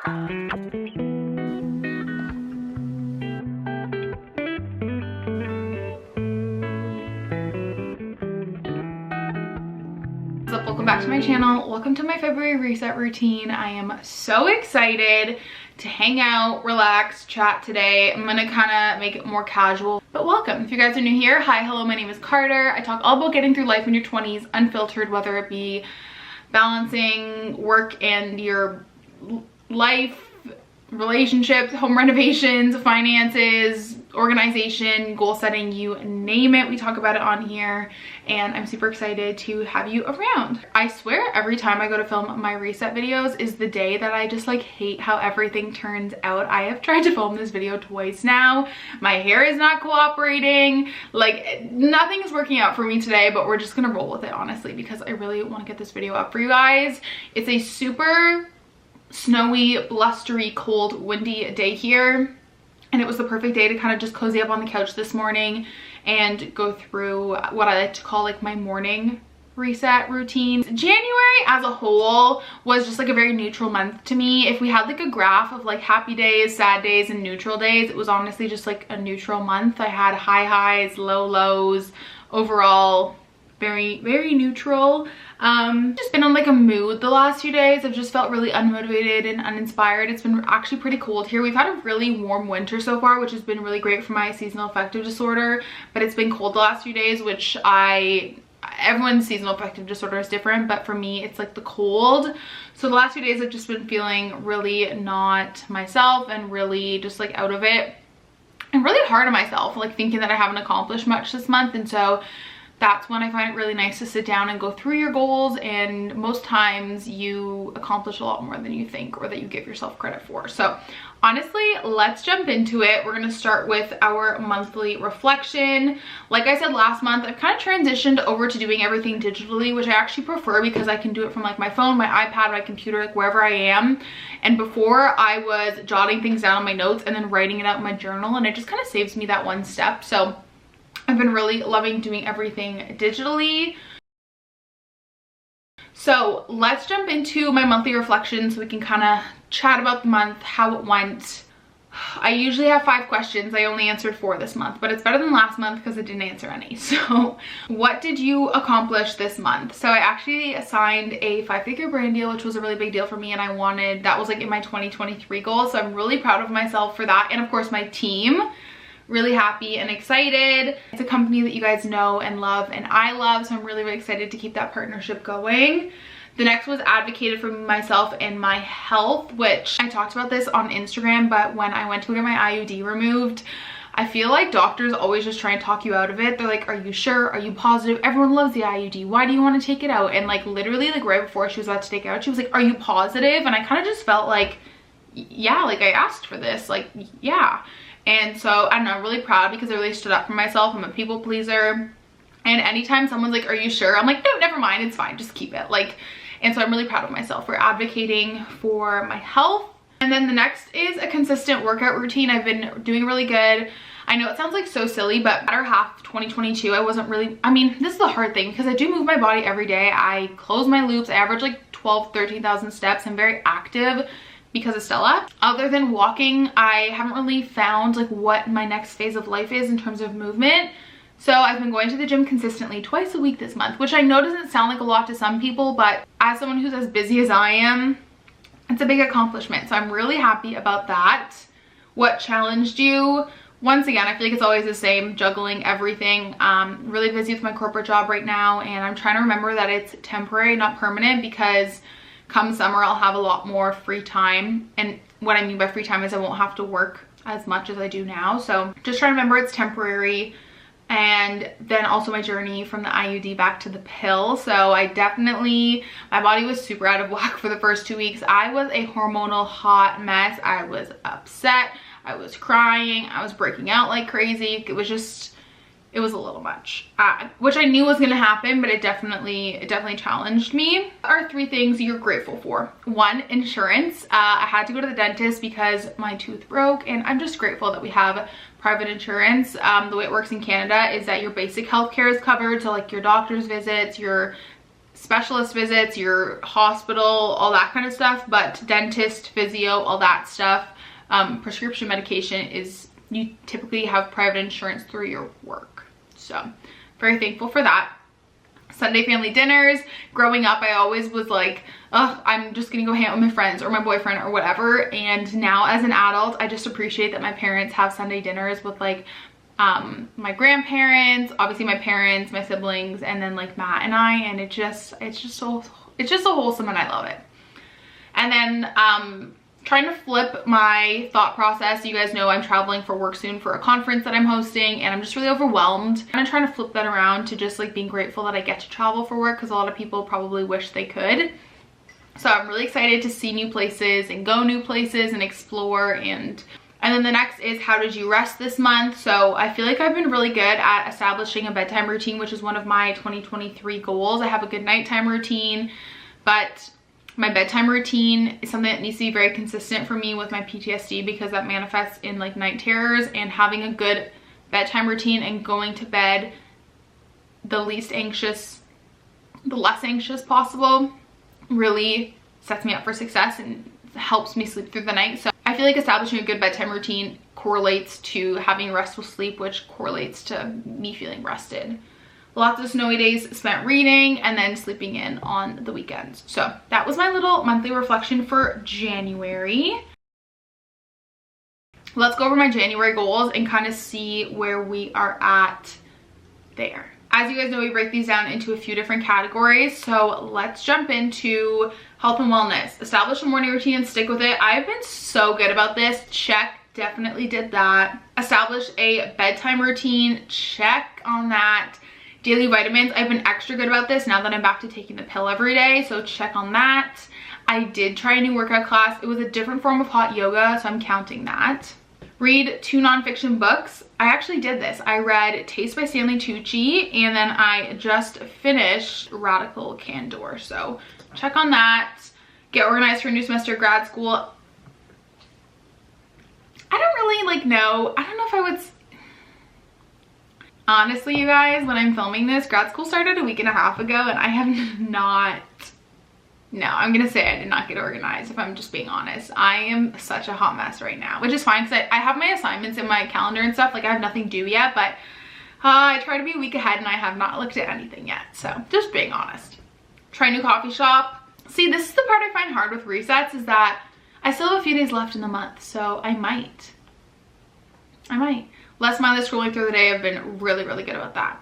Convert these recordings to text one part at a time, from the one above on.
Welcome back to my channel. Welcome to my February reset routine. I am so excited to hang out, relax, chat today. I'm gonna kind of make it more casual, but welcome. If you guys are new here, hi, hello, my name is Carter. I talk all about getting through life in your 20s, unfiltered, whether it be balancing work and your life, relationships, home renovations, finances, organization, goal setting, you name it. We talk about it on here, and I'm super excited to have you around. I swear every time I go to film my reset videos is the day that I just like hate how everything turns out. I have tried to film this video twice now. My hair is not cooperating. Like, nothing is working out for me today, but we're just gonna roll with it, honestly, because I really want to get this video up for you guys. It's a super snowy, blustery, cold, windy day here, and it was the perfect day to kind of just cozy up on the couch this morning and go through what I like to call like my morning reset routine. January as a whole was just like a very neutral month to me. If we had like a graph of like happy days, sad days, and neutral days, it was honestly just like a neutral month. I had high highs, low lows, overall very neutral. Just been on like a mood the last few days. I've just felt really unmotivated and uninspired. It's been actually pretty cold here. We've had a really warm winter so far, which has been really great for my seasonal affective disorder, but it's been cold the last few days, which everyone's seasonal affective disorder is different, but for me it's like the cold. So the last few days I've just been feeling really not myself and really just like out of it and really hard on myself, like thinking that I haven't accomplished much this month. And so that's when I find it really nice to sit down and go through your goals, and most times you accomplish a lot more than you think or that you give yourself credit for. So honestly, let's jump into it. We're gonna start with our monthly reflection. Like I said last month, I've kind of transitioned over to doing everything digitally, which I actually prefer because I can do it from like my phone, my iPad, my computer, like wherever I am. And before I was jotting things down on my notes and then writing it out in my journal, and it just kind of saves me that one step. So I've been really loving doing everything digitally. So let's jump into my monthly reflection so we can kind of chat about the month, how it went. I usually have 5 questions. I only answered 4 this month, but it's better than last month because I didn't answer any. So what did you accomplish this month? So I actually signed a 5-figure brand deal, which was a really big deal for me, and that was like in my 2023 goal. So I'm really proud of myself for that. And of course my team. Really happy and excited. It's a company that you guys know and love and I love, so I'm really excited to keep that partnership going. The next was advocated for myself and my health, which I talked about this on Instagram, but when I went to get my IUD removed, I feel like doctors always just try and talk you out of it. They're like, are you sure? Are you positive? Everyone loves the IUD. Why do you want to take it out? And like literally like right before she was about to take it out, she was like, are you positive? And I kind of just felt like, yeah, like I asked for this, like, yeah. And so I don't know, I'm really proud because I really stood up for myself. I'm a people pleaser. And anytime someone's like, are you sure? I'm like, no, never mind, it's fine, just keep it. Like, and so I'm really proud of myself for advocating for my health. And then the next is a consistent workout routine. I've been doing really good. I know it sounds like so silly, but better half 2022, I wasn't really, I mean, this is the hard thing because I do move my body every day. I close my loops. I average like 12, 13,000 steps. I'm very active because of Stella. Other than walking, I haven't really found like what my next phase of life is in terms of movement. So I've been going to the gym consistently twice a week this month, which I know doesn't sound like a lot to some people, but as someone who's as busy as I am, it's a big accomplishment. So I'm really happy about that. What challenged you? Once again, I feel like it's always the same, juggling everything. Really busy with my corporate job right now, and I'm trying to remember that it's temporary, not permanent, because come summer, I'll have a lot more free time. And what I mean by free time is I won't have to work as much as I do now. So just trying to remember it's temporary. And then also my journey from the IUD back to the pill. So I definitely, my body was super out of whack for the first 2 weeks. I was a hormonal hot mess. I was upset. I was crying. I was breaking out like crazy. It was just, it was a little much, which I knew was going to happen, but it definitely challenged me. Are 3 things you're grateful for. 1, insurance. I had to go to the dentist because my tooth broke, and I'm just grateful that we have private insurance. The way it works in Canada is that your basic healthcare is covered, so like your doctor's visits, your specialist visits, your hospital, all that kind of stuff, but dentist, physio, all that stuff, prescription medication is, you typically have private insurance through your work. So very thankful for that. Sunday family dinners. Growing up, I always was like, oh, I'm just gonna go hang out with my friends or my boyfriend or whatever. And now as an adult, I just appreciate that my parents have Sunday dinners with like my grandparents, obviously my parents, my siblings, and then like Matt and I, and it's just so wholesome, and I love it. And then trying to flip my thought process. You guys know I'm traveling for work soon for a conference that I'm hosting, and I'm just really overwhelmed. I'm trying to flip that around to just like being grateful that I get to travel for work, because a lot of people probably wish they could. So I'm really excited to see new places and go new places and explore. And then the next is, how did you rest this month? So I feel like I've been really good at establishing a bedtime routine, which is one of my 2023 goals. I have a good nighttime routine, but my bedtime routine is something that needs to be very consistent for me with my PTSD, because that manifests in like night terrors, and having a good bedtime routine and going to bed the less anxious possible really sets me up for success and helps me sleep through the night. So I feel like establishing a good bedtime routine correlates to having restful sleep, which correlates to me feeling rested. Lots of snowy days spent reading, and then sleeping in on the weekends. So that was my little monthly reflection for January. Let's go over my January goals and kind of see where we are at there. As you guys know, we break these down into a few different categories. So let's jump into health and wellness. Establish a morning routine and stick with it. I've been so good about this. Check, definitely did that. Establish a bedtime routine. Check on that. Daily vitamins, I've been extra good about this now that I'm back to taking the pill every day, so check on that. I did try a new workout class. It was a different form of hot yoga, so I'm counting that. Read 2 nonfiction books. I actually did this. I read Taste by Stanley Tucci, and then I just finished Radical Candor, so check on that. Get organized for a new semester of grad school. I don't really like know. I don't know if I would... Honestly, you guys, when I'm filming this, grad school started a week and a half ago, and I have not, no, I'm gonna say I did not get organized, if I'm just being honest. I am such a hot mess right now, which is fine, because I have my assignments in my calendar and stuff. Like, I have nothing due yet, but I try to be a week ahead, and I have not looked at anything yet. So just being honest. Try a new coffee shop. See, this is the part I find hard with resets, is that I still have a few days left in the month, so I might. Less mindless scrolling through the day. I've been really, really good about that.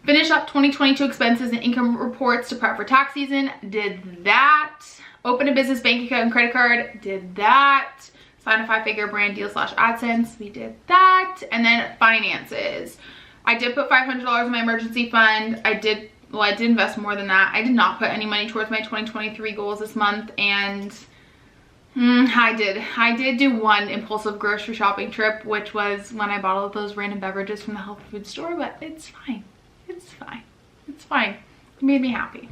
Finish up 2022 expenses and income reports to prep for tax season. Did that. Open a business bank account and credit card. Did that. Sign a 5-figure brand deal / AdSense. We did that. And then finances. I did put $500 in my emergency fund. I did invest more than that. I did not put any money towards my 2023 goals this month, and I did do one impulsive grocery shopping trip, which was when I bought all of those random beverages from the health food store, but it's fine. It's fine. It's fine. It made me happy.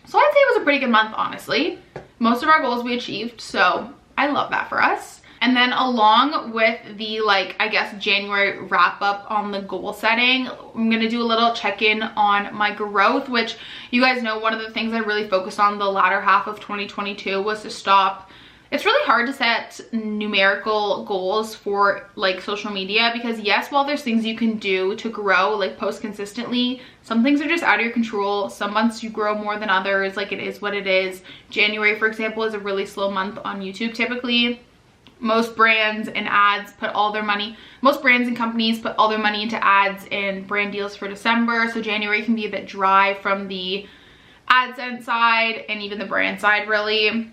So I'd say it was a pretty good month, honestly. Most of our goals we achieved, so I love that for us. And then along with the, like, I guess January wrap up on the goal setting, I'm gonna do a little check-in on my growth, which you guys know one of the things I really focused on the latter half of 2022 was to stop. It's really hard to set numerical goals for like social media, because yes, while there's things you can do to grow, like post consistently, some things are just out of your control. Some months you grow more than others, like it is what it is. January, for example, is a really slow month on YouTube typically. Most brands and ads put all their money, most brands and companies put all their money into ads and brand deals for December. So January can be a bit dry from the AdSense side and even the brand side really.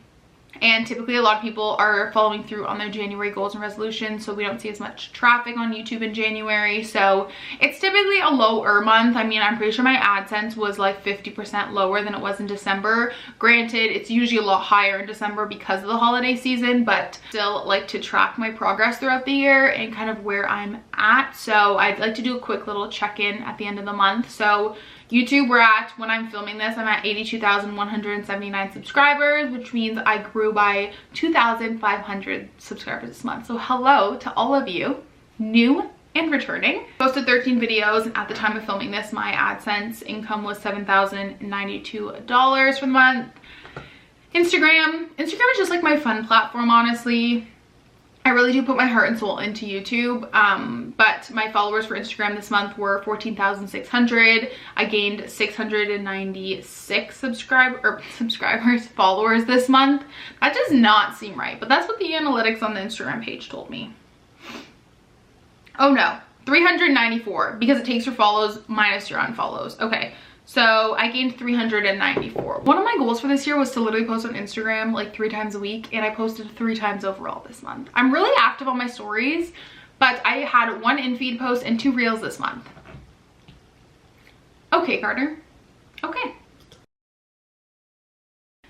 And typically a lot of people are following through on their January goals and resolutions, so we don't see as much traffic on YouTube in January. So it's typically a lower month. I mean, I'm pretty sure my AdSense was like 50% lower than it was in December. Granted, it's usually a lot higher in December because of the holiday season, but still like to track my progress throughout the year and kind of where I'm at. So I'd like to do a quick little check-in at the end of the month. So YouTube, we're at, when I'm filming this, I'm at 82,179 subscribers, which means I grew by 2,500 subscribers this month. So hello to all of you new and returning. Posted 13 videos, and at the time of filming this, my AdSense income was $7,092 for the month. Instagram is just like my fun platform, honestly. I really do put my heart and soul into YouTube, but my followers for Instagram this month were 14,600. I gained 696 followers this month. That does not seem right, but that's what the analytics on the Instagram page told me. Oh no, 394, because it takes your follows minus your unfollows. Okay, so I gained 394. One of my goals for this year was to literally post on Instagram like 3 times a week, and I posted 3 times overall this month. I'm really active on my stories, but I had 1 in-feed post and 2 reels this month. Okay, Carter. Okay.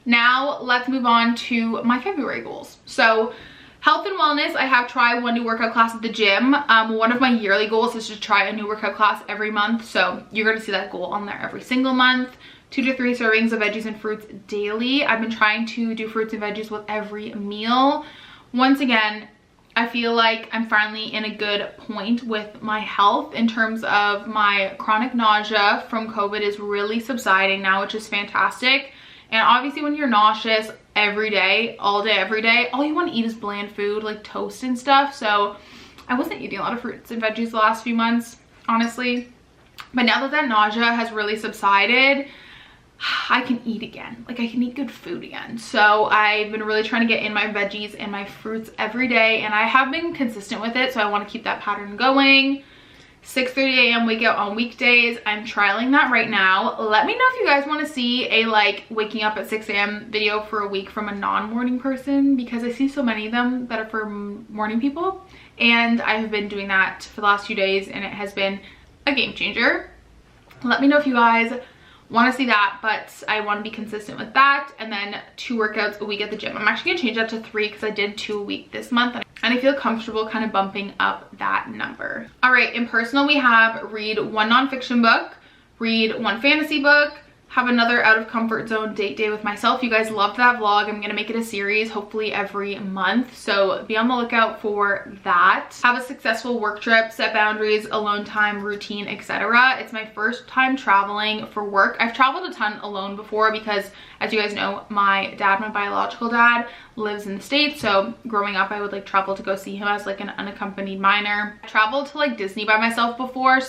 Now let's move on to my February goals. So health and wellness, I have tried 1 new workout class at the gym. One of my yearly goals is to try a new workout class every month. So you're going to see that goal on there every single month. 2 to 3 servings of veggies and fruits daily. I've been trying to do fruits and veggies with every meal. Once again, I feel like I'm finally in a good point with my health in terms of my chronic nausea from COVID is really subsiding now, which is fantastic. And obviously when you're nauseous every day, all day, every day, all you want to eat is bland food like toast and stuff. So I wasn't eating a lot of fruits and veggies the last few months, honestly. But now that that nausea has really subsided, I can eat again. Like I can eat good food again. So I've been really trying to get in my veggies and my fruits every day, and I have been consistent with it. So I want to keep that pattern going. 6:30 a.m. wake out on weekdays. I'm trialing that right now. Let me know if you guys want to see a like waking up at 6 a.m. video for a week from a non-morning person, because I see so many of them that are for morning people, and I have been doing that for the last few days and it has been a game changer. Let me know if you guys want to see that, but I want to be consistent with that. And then 2 workouts a week at the gym. I'm actually gonna change that to 3 because I did 2 a week this month, and I feel comfortable kind of bumping up that number. All right, in personal, we have read 1 nonfiction book, read 1 fantasy book, have another out of comfort zone date day with myself. You guys loved that vlog. I'm gonna make it a series, hopefully every month, so be on the lookout for that. Have a successful work trip, set boundaries, alone time, routine, etc. It's my first time traveling for work. I've traveled a ton alone before because, as you guys know, my dad, my biological dad, lives in the States, so growing up I would like travel to go see him as like an unaccompanied minor. I traveled to like Disney by myself before,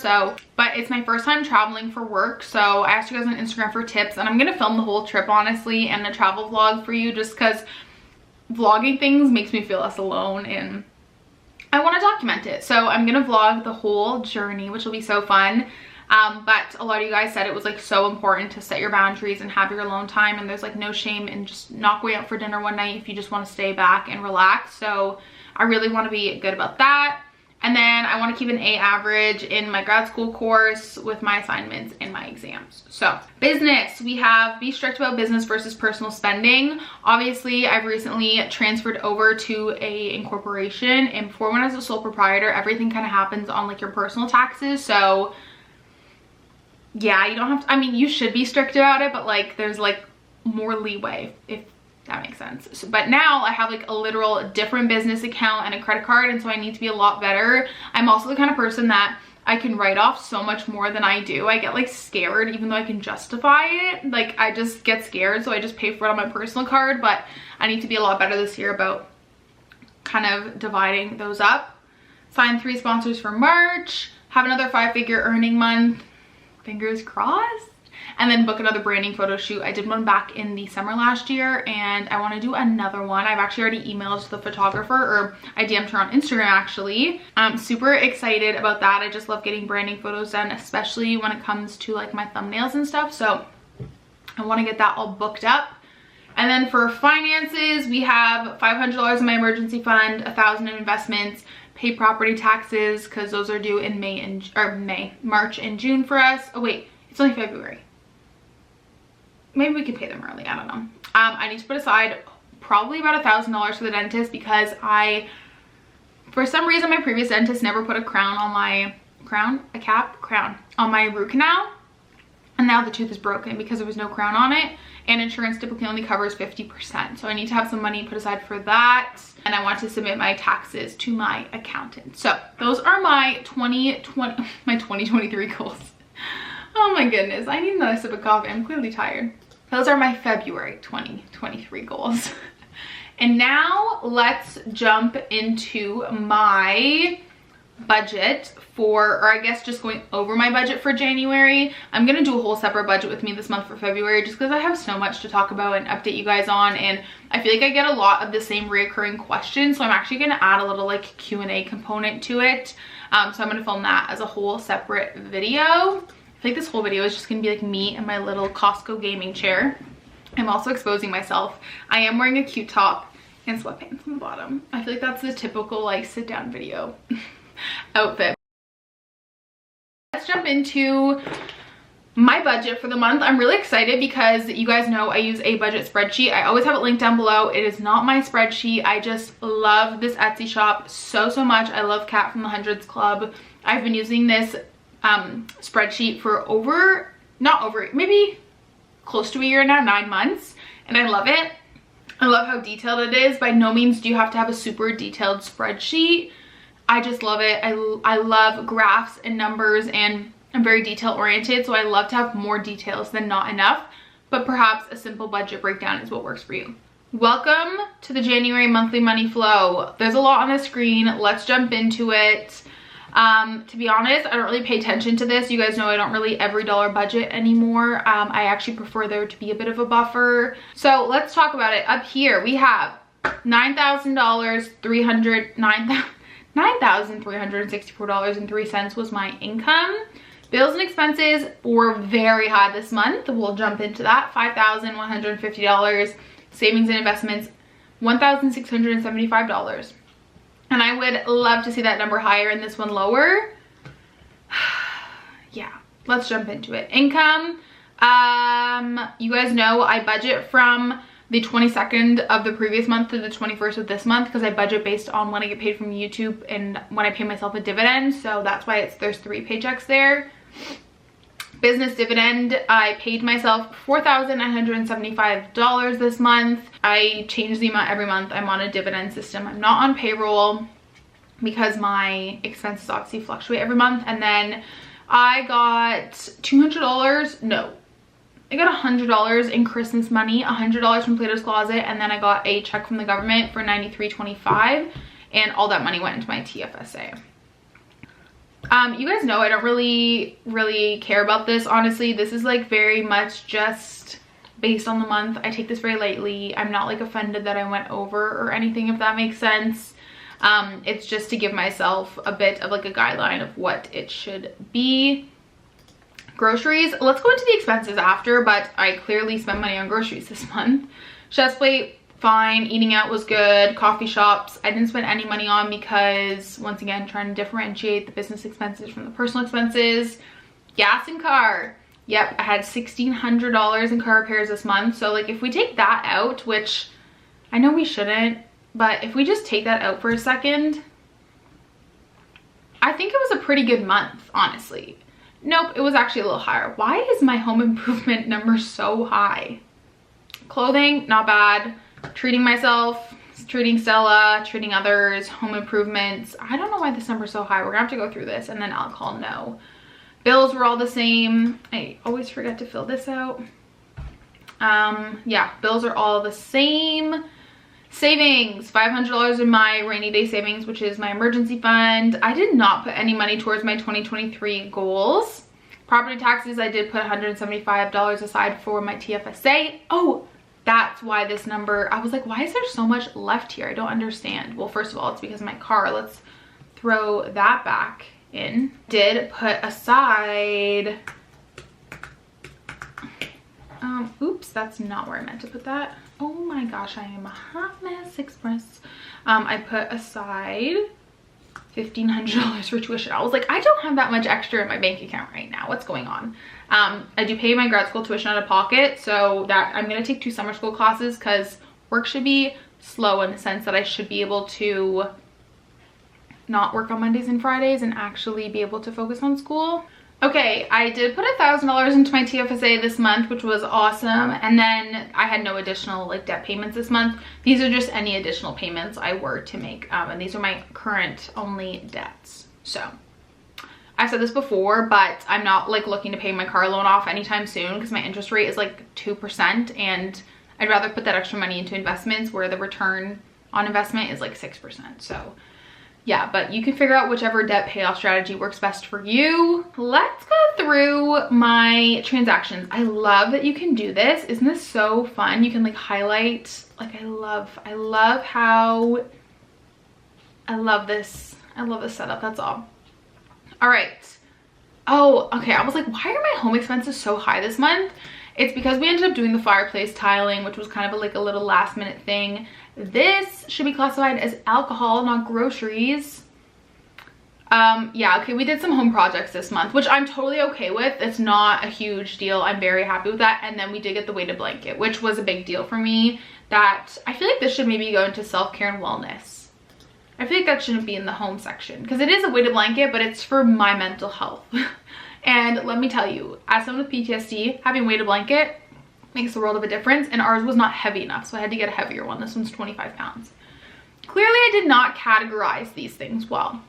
but it's my first time traveling for work. So I asked you guys on Instagram for tips, and I'm gonna film the whole trip honestly and a travel vlog for you, just because vlogging things makes me feel less alone and I want to document it. So I'm gonna vlog the whole journey, which will be so fun. But a lot of you guys said it was like so important to set your boundaries and have your alone time, and there's like no shame in just not going out for dinner one night if you just want to stay back and relax. So I really want to be good about that. And then I want to keep an A average in my grad school course with my assignments and my exams. So business, we have be strict about business versus personal spending. Obviously, I've recently transferred over to a incorporation, and before, when I was a sole proprietor, everything kind of happens on like your personal taxes. So yeah, you don't have to, I mean, you should be strict about it, but like there's like more leeway, if that makes sense. So, but now I have like a literal different business account and a credit card, and so I need to be a lot better. I'm also the kind of person that I can write off so much more than I do. I get like scared even though I can justify it. Like I just get scared, so I just pay for it on my personal card. But I need to be a lot better this year about kind of dividing those up. Sign 3 sponsors for March, have another 5-figure earning month, fingers crossed, and then book another branding photo shoot. I did one back in the summer last year, and I want to do another one. I've actually already emailed to the photographer, or I DM'd her on Instagram actually. I'm super excited about that. I just love getting branding photos done, especially when it comes to like my thumbnails and stuff. So I want to get that all booked up. And then for finances, we have $500 in my emergency fund, $1,000 in investments, pay property taxes because those are due in March and June for us. Oh wait, it's only February. Maybe we can pay them early, I don't know. I need to put aside probably about $1,000 for the dentist, because for some reason my previous dentist never put a crown on my, crown on my root canal. and now the tooth is broken because there was no crown on it, and insurance typically only covers 50%. So I need to have some money put aside for that, and I want to submit my taxes to my accountant. So those are my 2023 goals. Oh my goodness, I need another sip of coffee. I'm clearly tired. Those are my February 2023 goals. And now let's jump into my budget for, or I guess just going over my budget for January. I'm gonna do a whole separate budget with me this month for February, just because I have so much to talk about and update you guys on, and I feel like I get a lot of the same reoccurring questions, so I'm actually gonna add a little like Q&A component to it. So I'm gonna film that as a whole separate video. I feel like this whole video is just gonna be like me and my little Costco gaming chair. I'm also exposing myself. I am wearing a cute top and sweatpants on the bottom. I feel like that's the typical like sit down video outfit. Let's jump into my budget for the month. I'm really excited because you guys know I use a budget spreadsheet. I always have it linked down below. It is not my spreadsheet. I just love this Etsy shop so much. I love Kat from the Hundreds Club. I've been using this spreadsheet for maybe close to a year now, 9 months, and I love it. I love how detailed it is. By no means do you have to have a super detailed spreadsheet. I just love it. I love graphs and numbers, and I'm very detail oriented, so I love to have more details than not enough, but perhaps a simple budget breakdown is what works for you. Welcome to the January monthly money flow. There's a lot on the screen. Let's jump into it. To be honest, I don't really pay attention to this. You guys know I don't really every dollar budget anymore. I actually prefer there to be a bit of a buffer. So let's talk about it. Up here we have $9,000, $9,364.03 was my income. Bills and expenses were very high this month. We'll jump into that. $5,150. Savings and investments, $1,675. And I would love to see that number higher and this one lower. Yeah, let's jump into it. Income. You guys know I budget from the 22nd of the previous month to the 21st of this month, because I budget based on when I get paid from YouTube and when I pay myself a dividend. So that's why there's 3 paychecks there. Business dividend, I paid myself $4,975 this month. I change the amount every month. I'm on a dividend system. I'm not on payroll because my expenses obviously fluctuate every month. And then I got $200, no, I got $100 in Christmas money, $100 from Plato's Closet, and then I got a check from the government for $93.25, and all that money went into my TFSA. You guys know I don't really care about this, honestly. This is like very much just based on the month. I take this very lightly. I'm not like offended that I went over or anything, if that makes sense. It's just to give myself a bit of like a guideline of what it should be. Groceries, let's go into the expenses after, but I clearly spent money on groceries this month. Chef's plate, fine. Eating out was good. Coffee shops, I didn't spend any money on because, once again, trying to differentiate the business expenses from the personal expenses. Gas and car, yep, I had $1,600 in car repairs this month. So like if we take that out, which I know we shouldn't, but if we just take that out for a second, I think it was a pretty good month, honestly. Nope, it was actually a little higher. Why is my home improvement number so high? Clothing, not bad. Treating myself, treating Stella, treating others, home improvements. I don't know why this number's so high. We're gonna have to go through this. And then alcohol, no. Bills were all the same. I always forget to fill this out. Yeah, bills are all the same. Savings, $500 in my rainy day savings, which is my emergency fund. I did not put any money towards my 2023 goals. Property taxes, I did put $175 aside for my TFSA. Oh, that's why this number, I was like, why is there so much left here? I don't understand. Well, first of all, it's because of my car. Let's throw that back in. Did put aside, oops, that's not where I meant to put that. Oh my gosh, I am a hot mess express. I put aside $1,500 for tuition. I was like, I don't have that much extra in my bank account right now. What's going on? I do pay my grad school tuition out of pocket, so that I'm gonna take 2 summer school classes because work should be slow in the sense that I should be able to not work on Mondays and Fridays and actually be able to focus on school. Okay, I did put $1,000 into my TFSA this month, which was awesome. And then I had no additional like debt payments this month. These are just any additional payments I were to make. And these are my current only debts. So I've said this before, but I'm not like looking to pay my car loan off anytime soon because my interest rate is like 2%, and I'd rather put that extra money into investments where the return on investment is like 6%. So yeah, but you can figure out whichever debt payoff strategy works best for you. Let's go through my transactions. I love that you can do this. Isn't this so fun? You can like highlight, like I love this. I love this setup, that's all. All right. Oh, okay, I was like, why are my home expenses so high this month? It's because we ended up doing the fireplace tiling, which was kind of like a little last minute thing. This should be classified as alcohol, not groceries. Yeah, okay, we did some home projects this month, which I'm totally okay with. It's not a huge deal. I'm very happy with that. And then we did get the weighted blanket, which was a big deal for me. That I feel like this should maybe go into self-care and wellness. I feel like that shouldn't be in the home section because it is a weighted blanket, but it's for my mental health. And let me tell you, as someone with PTSD, having a weighted blanket makes the world of a difference, and ours was not heavy enough, so I had to get a heavier one. This one's 25 pounds. Clearly, I did not categorize these things well.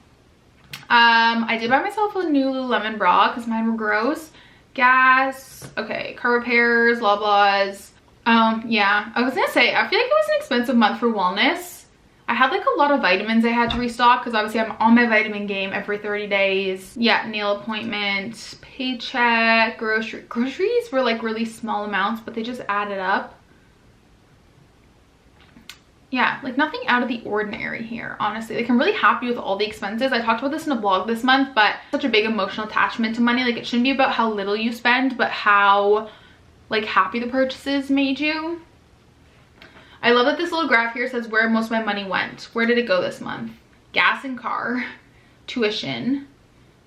I did buy myself a new Lululemon bra because mine were gross. Gas, okay, car repairs, Loblaws. Yeah, I was gonna say, I feel like it was an expensive month for wellness. I had like a lot of vitamins I had to restock because obviously I'm on my vitamin game every 30 days. Yeah, nail appointment, paycheck, groceries were like really small amounts, but they just added up. Yeah, like nothing out of the ordinary here, honestly. Like I'm really happy with all the expenses. I talked about this in a blog this month, but such a big emotional attachment to money. Like it shouldn't be about how little you spend, but how like happy the purchases made you. I love that this little graph here says where most of my money went. Where did it go this month? Gas and car, tuition,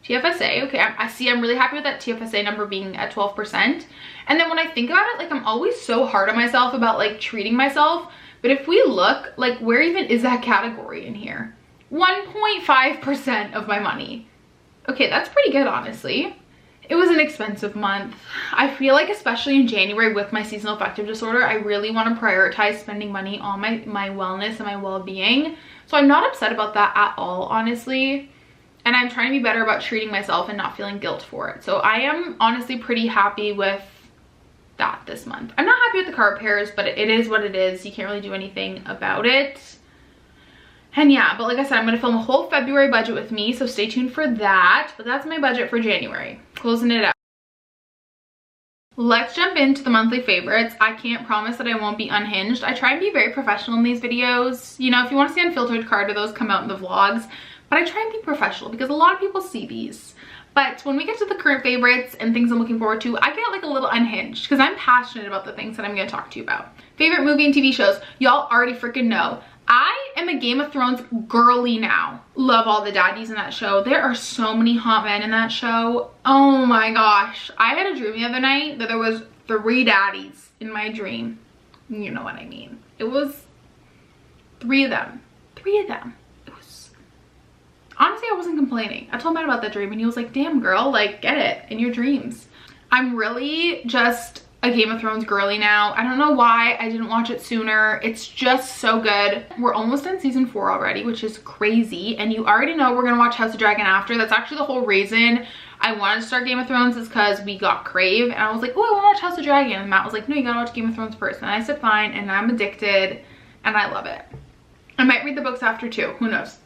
TFSA. Okay, I see, I'm really happy with that TFSA number being at 12%. And then when I think about it, like I'm always so hard on myself about like treating myself. But if we look, like where even is that category in here? 1.5% of my money. Okay, that's pretty good, honestly. It was an expensive month. I feel like especially in January with my seasonal affective disorder, I really want to prioritize spending money on my wellness and my well-being. So I'm not upset about that at all, honestly. And I'm trying to be better about treating myself and not feeling guilt for it. So I am honestly pretty happy with that this month. I'm not happy with the car repairs, but it is what it is. You can't really do anything about it. And yeah, but like I said, I'm going to film a whole February budget with me, so stay tuned for that. But that's my budget for January. Closing it out. Let's jump into the monthly favorites. I can't promise that I won't be unhinged. I try and be very professional in these videos. You know, if you want to see unfiltered Carter, those come out in the vlogs. But I try and be professional because a lot of people see these. But when we get to the current favorites and things I'm looking forward to, I get like a little unhinged because I'm passionate about the things that I'm going to talk to you about. Favorite movie and TV shows. Y'all already freaking know. I am a Game of Thrones girly now. Love all the daddies in that show. There are so many hot men in that show. Oh my gosh. I had a dream the other night that there was 3 daddies in my dream. You know what I mean. It was 3 of them. 3 of them. It was... Honestly, I wasn't complaining. I told Matt about that dream and he was like, damn girl, like get it in your dreams. I'm really just a Game of Thrones girly now. I don't know why I didn't watch it sooner. It's just so good. We're almost in season 4 already, which is crazy. And you already know we're gonna watch House of Dragon after. That's actually the whole reason I wanted to start Game of Thrones is because we got Crave. And I was like, oh, I wanna watch House of Dragon. And Matt was like, no, you gotta watch Game of Thrones first. And I said, fine. And I'm addicted and I love it. I might read the books after too, who knows.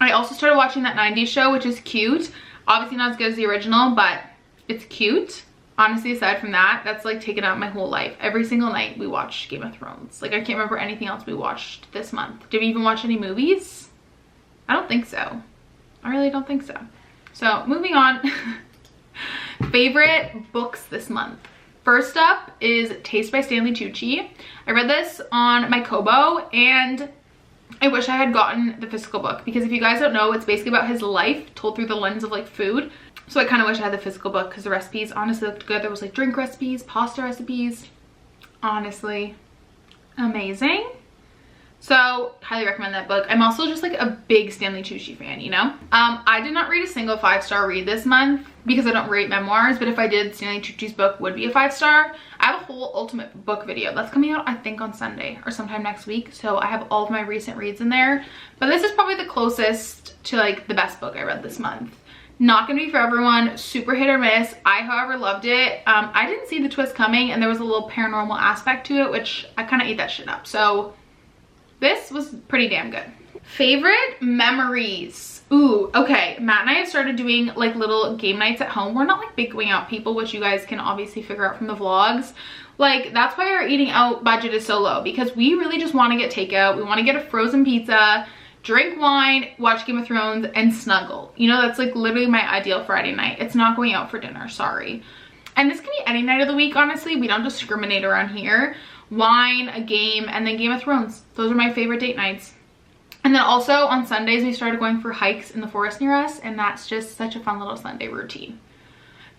I also started watching that 90s show, which is cute. Obviously not as good as the original, but it's cute. Honestly, aside from that, that's like taken out my whole life. Every single night we watch Game of Thrones. Like I can't remember anything else we watched this month. Did we even watch any movies? I don't think so. I really don't think so. So moving on. Favorite books this month. First up is Taste by Stanley Tucci. I read this on my Kobo and I wish I had gotten the physical book because if you guys don't know, it's basically about his life told through the lens of like food. So I kind of wish I had the physical book because the recipes honestly looked good. There was like drink recipes, pasta recipes. Honestly, amazing. So highly recommend that book. I'm also just like a big Stanley Tucci fan, you know? I did not read a single 5-star read this month because I don't rate memoirs, but if I did, Stanley Tucci's book would be a 5-star. I have a whole ultimate book video that's coming out, I think, on Sunday or sometime next week. So I have all of my recent reads in there, but this is probably the closest to like the best book I read this month. Not gonna be for everyone, super hit or miss. I, however, loved it. I didn't see the twist coming, and there was a little paranormal aspect to it, which I kind of ate that shit up. So this was pretty damn good. Favorite memories. Ooh, okay. Matt and I have started doing like little game nights at home. We're not like big going out people, which you guys can obviously figure out from the vlogs. Like, that's why our eating out budget is so low, because we really just want to get takeout. We want to get a frozen pizza, drink wine, watch Game of Thrones, and snuggle. You know, that's like literally my ideal Friday night. It's not going out for dinner, sorry. And this can be any night of the week, honestly. We don't discriminate around here. Wine, a game, and then Game of Thrones. Those are my favorite date nights. And then also on Sundays, we started going for hikes in the forest near us, and that's just such a fun little Sunday routine.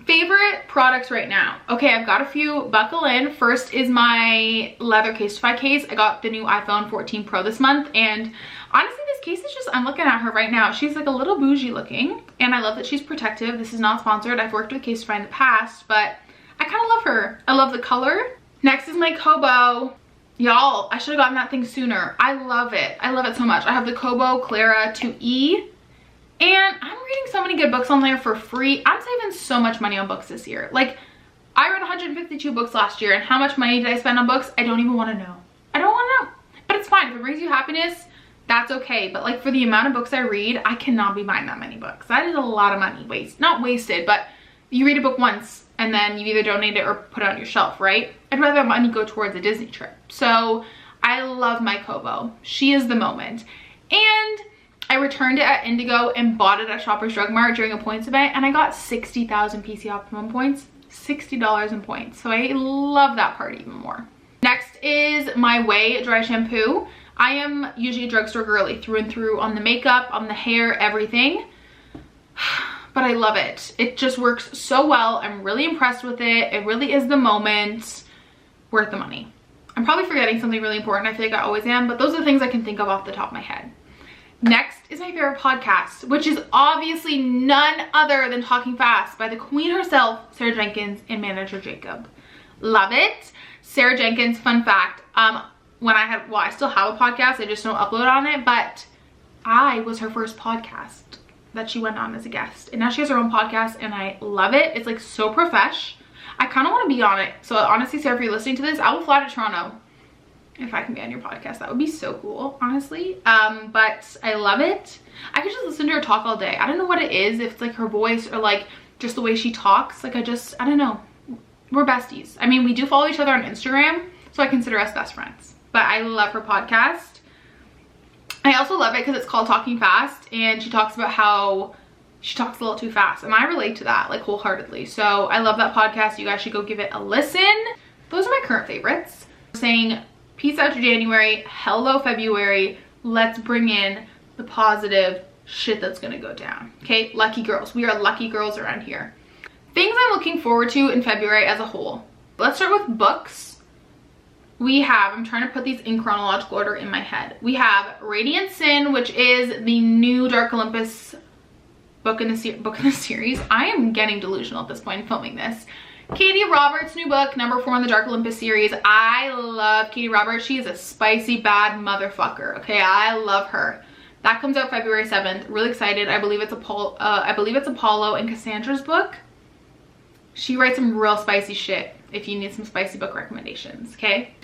Favorite products right now. Okay, I've got a few. Buckle in. First is my leather Casetify case. I got the new iPhone 14 Pro this month, and honestly, this case is just, I'm looking at her right now. She's like a little bougie looking, and I love that she's protective. This is not sponsored. I've worked with Casetify in the past, but I kind of love her. I love the color. Next is my Kobo. Y'all, I should have gotten that thing sooner. I love it. I love it so much. I have the Kobo Clara 2E, and I'm reading so many good books on there for free. I'm saving so much money on books this year. Like, I read 152 books last year, and how much money did I spend on books? I don't even want to know. I don't want to know. But it's fine. If it brings you happiness, that's okay. But like, for the amount of books I read, I cannot be buying that many books. That is a lot of money. Not wasted, but you read a book once and then you either donate it or put it on your shelf, right? I'd rather that money go towards a Disney trip. So I love my Kobo. She is the moment. And I returned it at Indigo and bought it at Shoppers Drug Mart during a points event, and I got 60,000 PC Optimum points, $60 in points. So I love that part even more. Next is my Way dry shampoo. I am usually a drugstore girly through and through on the makeup, on the hair, everything. But I love it. It just works so well. I'm really impressed with it. It really is the moment. Worth the money. I'm probably forgetting something really important. I feel like I always am, but those are the things I can think of off the top of my head. Next is my favorite podcast, which is obviously none other than Talking Fast by the queen herself, Sarah Jenkins, and manager Jacob. Love it. Sarah Jenkins, fun fact, I still have a podcast, I just don't upload on it, but I was her first podcast that she went on as a guest, and now she has her own podcast, and I love it. It's like so profesh. I kind of want to be on it. So honestly, Sarah, if you're listening to this, I will fly to Toronto if I can be on your podcast. That would be so cool, honestly. But I love it. I could just listen to her talk all day. I don't know what it is, if it's like her voice or like just the way she talks. Like, I don't know. We're besties. I mean, we do follow each other on Instagram, so I consider us best friends. But I love her podcast. I also love it because it's called Talking Fast, and she talks about how she talks a little too fast, and I relate to that like wholeheartedly. So I love that podcast. You guys should go give it a listen. Those are my current favorites. Saying peace out to January, hello February. Let's bring in the positive shit that's gonna go down. Okay, lucky girls. We are lucky girls around here. Things I'm looking forward to in February as a whole. Let's start with books. We have, I'm trying to put these in chronological order in my head. We have Radiant Sin, which is the new Dark Olympus book in the series. I am getting delusional at this point in filming this. Katie Roberts' new book, #4 in the Dark Olympus series. I love Katie Roberts. She is a spicy bad motherfucker. Okay, I love her. That comes out February 7th. Really excited. I believe it's Apollo and Cassandra's book. She writes some real spicy shit if you need some spicy book recommendations, okay?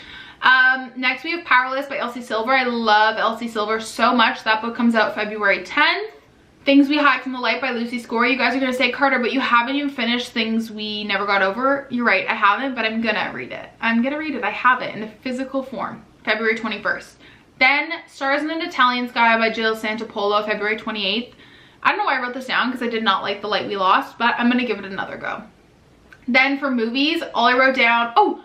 Next we have Powerless by Elsie Silver. I love Elsie Silver so much. That book comes out February 10th. Things We Hide from the Light by Lucy Score. You guys are gonna say, Carter, but you haven't even finished Things We Never Got Over. You're right, I haven't, but I'm gonna read it. I'm gonna read it. I have it in the physical form. February 21st. Then Stars in an Italian Sky by Jill Santopolo, February 28th. I don't know why I wrote this down because I did not like The Light We Lost, but I'm gonna give it another go. Then for movies, all I wrote down, oh,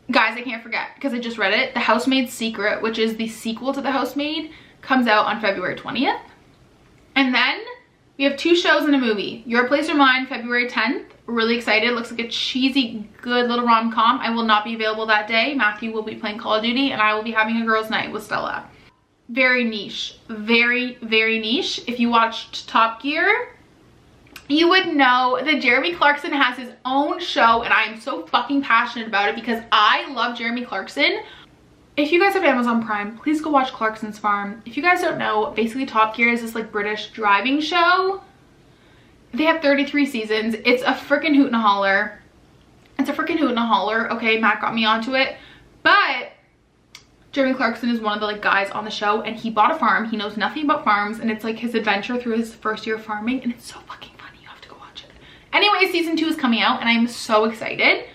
guys, I can't forget because I just read it. The Housemaid's Secret, which is the sequel to The Housemaid, comes out on February 20th. And then we have 2 shows and a movie. Your Place or Mine, February 10th. Really excited. Looks like a cheesy, good little rom-com. I will not be available that day. Matthew will be playing Call of Duty, and I will be having a girls' night with Stella. very niche, very, very niche. If you watched Top Gear, you would know that Jeremy Clarkson has his own show, and I am so fucking passionate about it because I love Jeremy Clarkson. If you guys have Amazon Prime, please go watch Clarkson's Farm. If you guys don't know, basically Top Gear is this like British driving show. They have 33 seasons. It's a freaking hoot and a holler. It's a freaking hoot and a holler. Okay, Matt got me onto it. But Jeremy Clarkson is one of the like guys on the show, and he bought a farm. He knows nothing about farms, and it's like his adventure through his first year of farming, and it's so fucking funny. You have to go watch it. Anyway, season 2 is coming out, and I'm so excited.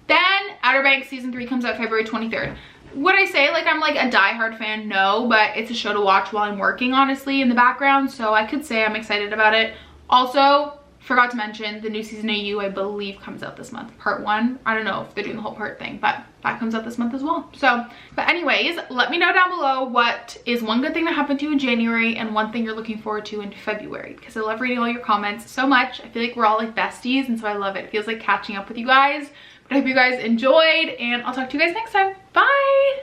Then Outer Banks season 3 comes out February 23rd. Would I say like I'm like a diehard fan? No, but it's a show to watch while I'm working, honestly, in the background, so I could say I'm excited about it. Also, forgot to mention the new season of You, I believe, comes out this month. Part 1. I don't know if they're doing the whole part thing, but that comes out this month as well. So, but anyways, let me know down below what is one good thing that happened to you in January and one thing you're looking forward to in February, because I love reading all your comments so much. I feel like we're all like besties, and so I love it. It feels like catching up with you guys. But I hope you guys enjoyed, and I'll talk to you guys next time. Bye!